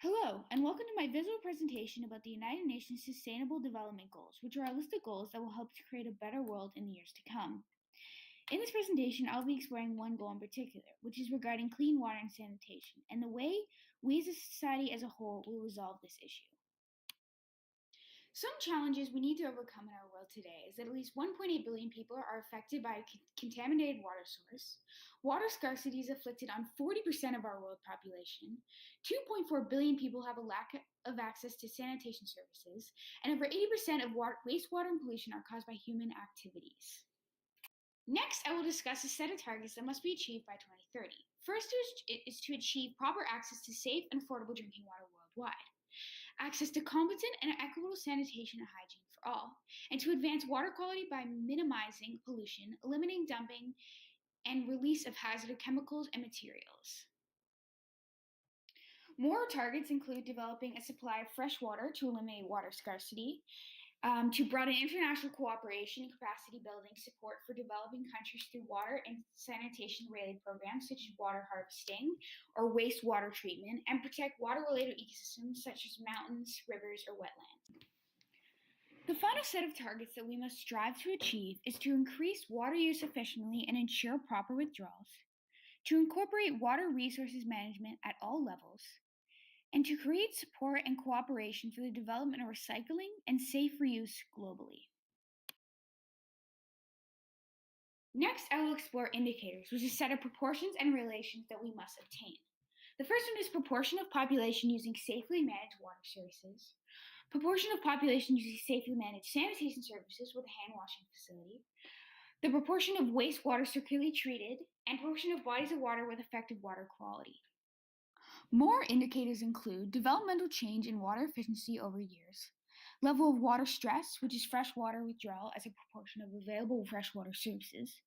Hello, and welcome to my visual presentation about the United Nations Sustainable Development Goals, which are a list of goals that will help to create a better world in the years to come. In this presentation, I'll be exploring one goal in particular, which is regarding clean water and sanitation, and the way we as a society as a whole will resolve this issue. Some challenges we need to overcome in our world today is that at least 1.8 billion people are affected by a contaminated water source. Water scarcity is afflicted on 40% of our world population. 2.4 billion people have a lack of access to sanitation services, and over 80% of wastewater and pollution are caused by human activities. Next, I will discuss a set of targets that must be achieved by 2030. First is to achieve proper access to safe and affordable drinking water worldwide, access to competent and equitable sanitation and hygiene for all, and to advance water quality by minimizing pollution, eliminating dumping, and release of hazardous chemicals and materials. More targets include developing a supply of fresh water to eliminate water scarcity, to broaden international cooperation and capacity building support for developing countries through water and sanitation related programs such as water harvesting or wastewater treatment, and protect water related ecosystems such as mountains, rivers, or wetlands. The final set of targets that we must strive to achieve is to increase water use efficiently and ensure proper withdrawals, to incorporate water resources management at all levels, and to create support and cooperation for the development of recycling and safe reuse globally. Next, I will explore indicators, which is a set of proportions and relations that we must obtain. The first one is proportion of population using safely managed water services, proportion of population using safely managed sanitation services with a hand washing facility, the proportion of wastewater circularly treated, and proportion of bodies of water with effective water quality. More indicators include developmental change in water efficiency over years, level of water stress, which is freshwater withdrawal as a proportion of available freshwater services,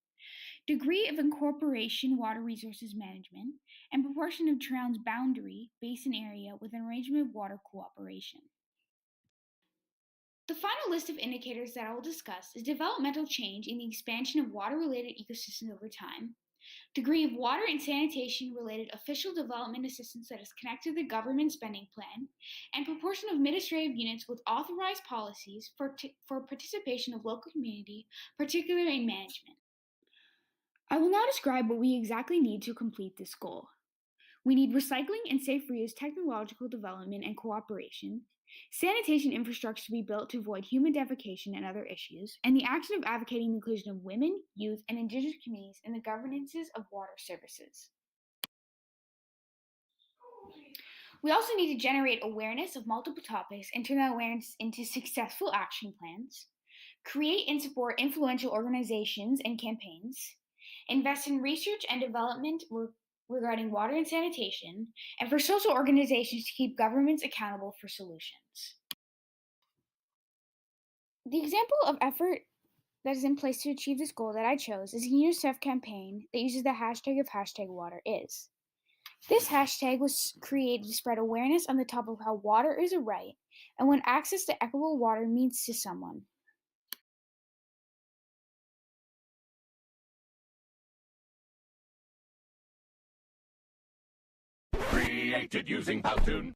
degree of incorporation water resources management, and proportion of town's boundary basin area with an arrangement of water cooperation. The final list of indicators that I will discuss is developmental change in the expansion of water-related ecosystems over time, degree of water and sanitation-related official development assistance that is connected to the government spending plan, and proportion of administrative units with authorized policies for participation of local community, particularly in management. I will now describe what we exactly need to complete this goal. We need recycling and safe reuse technological development and cooperation, sanitation infrastructure to be built to avoid human defecation and other issues, and the action of advocating the inclusion of women, youth, and indigenous communities in the governances of water services. We also need to generate awareness of multiple topics and turn that awareness into successful action plans, create and support influential organizations and campaigns, invest in research and development regarding water and sanitation, and for social organizations to keep governments accountable for solutions. The example of effort that is in place to achieve this goal that I chose is a UNICEF campaign that uses the hashtag of #WaterIs. This hashtag was created to spread awareness on the topic of how water is a right and what access to equitable water means to someone. Created using Powtoon.